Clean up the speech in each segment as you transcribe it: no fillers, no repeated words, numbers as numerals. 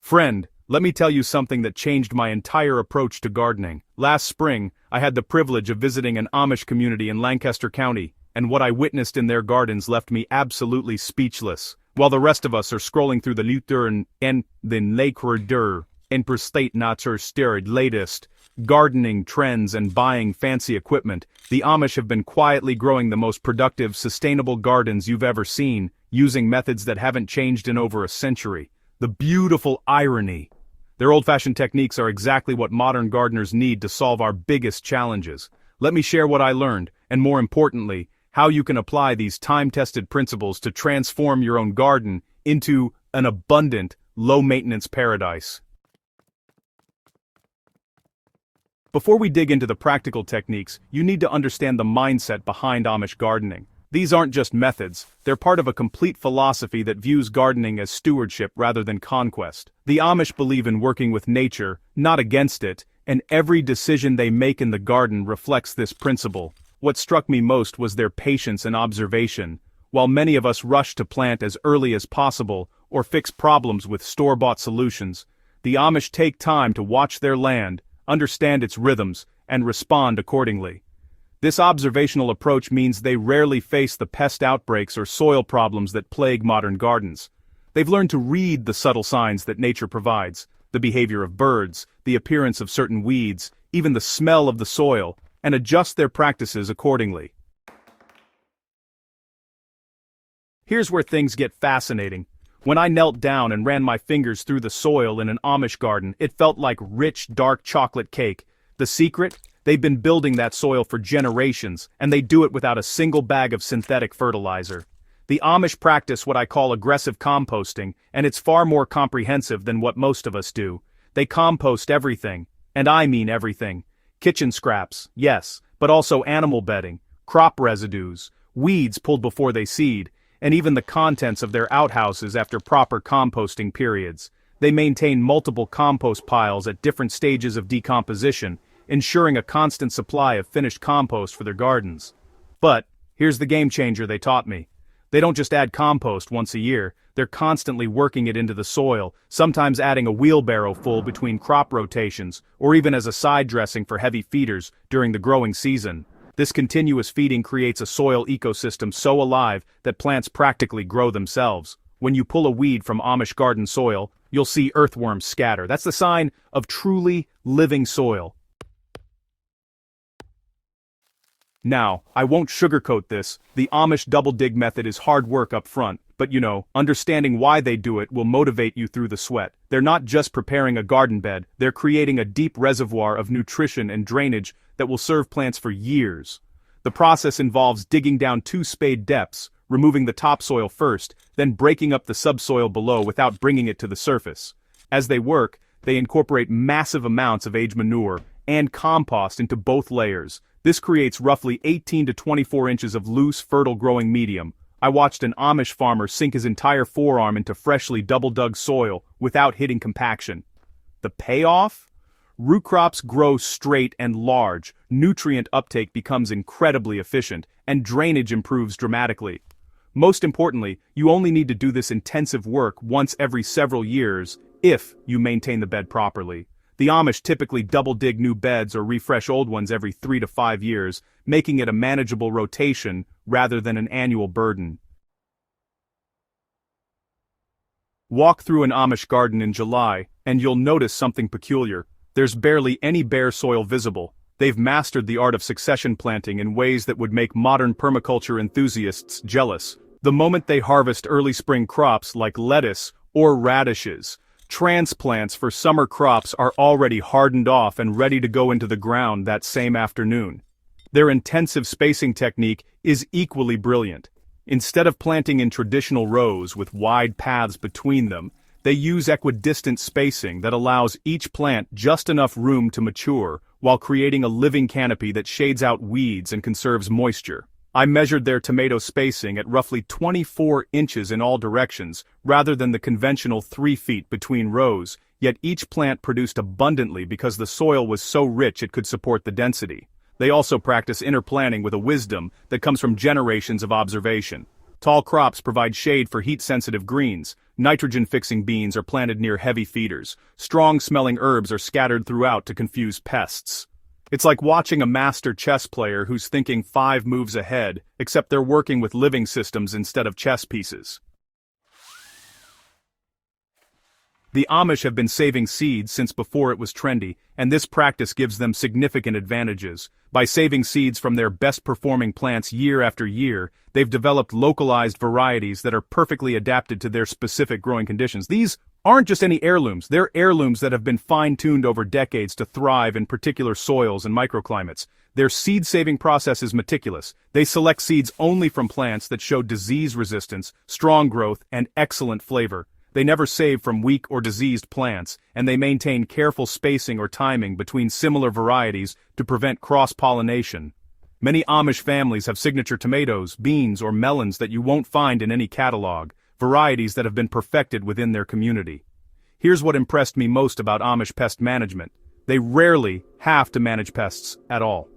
Friend, let me tell you something that changed my entire approach to gardening. Last spring, I had the privilege of visiting an Amish community in Lancaster County, and what I witnessed in their gardens left me absolutely speechless. While the rest of us are scrolling through the Lutheran and the Lakerer and per state steroid latest gardening trends and buying fancy equipment, the Amish have been quietly growing the most productive, sustainable gardens you've ever seen, using methods that haven't changed in over a century. The beautiful irony. Their old-fashioned techniques are exactly what modern gardeners need to solve our biggest challenges. Let me share what I learned, and more importantly, how you can apply these time-tested principles to transform your own garden into an abundant, low-maintenance paradise. Before we dig into the practical techniques, you need to understand the mindset behind Amish gardening. These aren't just methods, they're part of a complete philosophy that views gardening as stewardship rather than conquest. The Amish believe in working with nature, not against it, and every decision they make in the garden reflects this principle. What struck me most was their patience and observation. While many of us rush to plant as early as possible or fix problems with store-bought solutions, the Amish take time to watch their land, understand its rhythms, and respond accordingly. This observational approach means they rarely face the pest outbreaks or soil problems that plague modern gardens. They've learned to read the subtle signs that nature provides, the behavior of birds, the appearance of certain weeds, even the smell of the soil, and adjust their practices accordingly. Here's where things get fascinating. When I knelt down and ran my fingers through the soil in an Amish garden, it felt like rich, dark chocolate cake. The secret? They've been building that soil for generations, and they do it without a single bag of synthetic fertilizer. The Amish practice what I call aggressive composting, and it's far more comprehensive than what most of us do. They compost everything, and I mean everything. Kitchen scraps, yes, but also animal bedding, crop residues, weeds pulled before they seed, and even the contents of their outhouses after proper composting periods. They maintain multiple compost piles at different stages of decomposition, ensuring a constant supply of finished compost for their gardens. But, here's the game changer they taught me. They don't just add compost once a year, they're constantly working it into the soil, sometimes adding a wheelbarrow full between crop rotations, or even as a side dressing for heavy feeders during the growing season. This continuous feeding creates a soil ecosystem so alive that plants practically grow themselves. When you pull a weed from Amish garden soil, you'll see earthworms scatter. That's the sign of truly living soil. Now, I won't sugarcoat this, the Amish double dig method is hard work up front, but understanding why they do it will motivate you through the sweat. They're not just preparing a garden bed, they're creating a deep reservoir of nutrition and drainage that will serve plants for years. The process involves digging down 2 spade depths, removing the topsoil first, then breaking up the subsoil below without bringing it to the surface. As they work, they incorporate massive amounts of aged manure and compost into both layers. This creates roughly 18 to 24 inches of loose, fertile growing medium. I watched an Amish farmer sink his entire forearm into freshly double-dug soil without hitting compaction. The payoff? Root crops grow straight and large, nutrient uptake becomes incredibly efficient, and drainage improves dramatically. Most importantly, you only need to do this intensive work once every several years, if you maintain the bed properly. The Amish typically double-dig new beds or refresh old ones every 3 to 5 years, making it a manageable rotation rather than an annual burden. Walk through an Amish garden in July, and you'll notice something peculiar. There's barely any bare soil visible. They've mastered the art of succession planting in ways that would make modern permaculture enthusiasts jealous. The moment they harvest early spring crops like lettuce or radishes, transplants for summer crops are already hardened off and ready to go into the ground that same afternoon. Their intensive spacing technique is equally brilliant. Instead of planting in traditional rows with wide paths between them, they use equidistant spacing that allows each plant just enough room to mature while creating a living canopy that shades out weeds and conserves moisture. I measured their tomato spacing at roughly 24 inches in all directions, rather than the conventional 3 feet between rows, yet each plant produced abundantly because the soil was so rich it could support the density. They also practice interplanting with a wisdom that comes from generations of observation. Tall crops provide shade for heat-sensitive greens. Nitrogen-fixing beans are planted near heavy feeders. Strong-smelling herbs are scattered throughout to confuse pests. It's like watching a master chess player who's thinking 5 moves ahead, except they're working with living systems instead of chess pieces. The Amish have been saving seeds since before it was trendy, and this practice gives them significant advantages. By saving seeds from their best-performing plants year after year, they've developed localized varieties that are perfectly adapted to their specific growing conditions. These aren't just any heirlooms, they're heirlooms that have been fine-tuned over decades to thrive in particular soils and microclimates. Their seed-saving process is meticulous. They select seeds only from plants that show disease resistance, strong growth, and excellent flavor. They never save from weak or diseased plants, and they maintain careful spacing or timing between similar varieties to prevent cross-pollination. Many Amish families have signature tomatoes, beans, or melons that you won't find in any catalog, varieties that have been perfected within their community. Here's what impressed me most about Amish pest management. They rarely have to manage pests at all.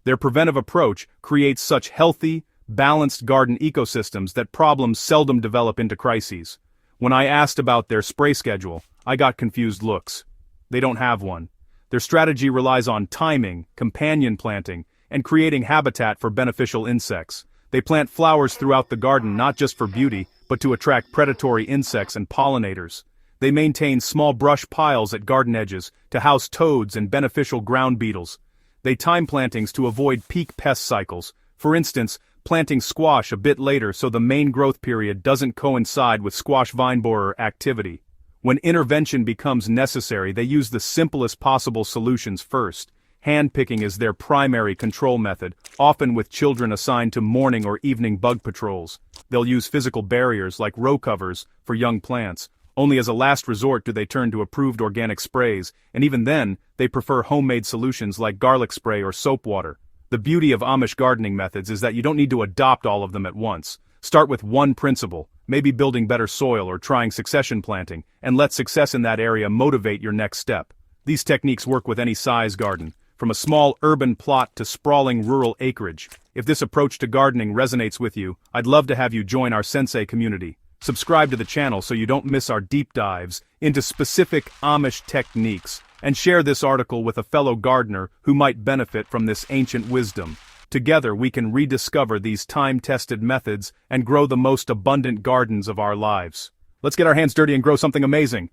Their preventive approach creates such healthy, balanced garden ecosystems that problems seldom develop into crises. When I asked about their spray schedule, I got confused looks. They don't have one. Their strategy relies on timing, companion planting, and creating habitat for beneficial insects. They plant flowers throughout the garden not just for beauty, but to attract predatory insects and pollinators. They maintain small brush piles at garden edges to house toads and beneficial ground beetles. They time plantings to avoid peak pest cycles. For instance, planting squash a bit later so the main growth period doesn't coincide with squash vine borer activity. When intervention becomes necessary, they use the simplest possible solutions first. Hand-picking is their primary control method, often with children assigned to morning or evening bug patrols. They'll use physical barriers like row covers for young plants. Only as a last resort do they turn to approved organic sprays, and even then, they prefer homemade solutions like garlic spray or soap water. The beauty of Amish gardening methods is that you don't need to adopt all of them at once. Start with one principle, maybe building better soil or trying succession planting, and let success in that area motivate your next step. These techniques work with any size garden, from a small urban plot to sprawling rural acreage. If this approach to gardening resonates with you, I'd love to have you join our Sensei community. Subscribe to the channel so you don't miss our deep dives into specific Amish techniques, and share this article with a fellow gardener who might benefit from this ancient wisdom. Together we can rediscover these time-tested methods and grow the most abundant gardens of our lives. Let's get our hands dirty and grow something amazing.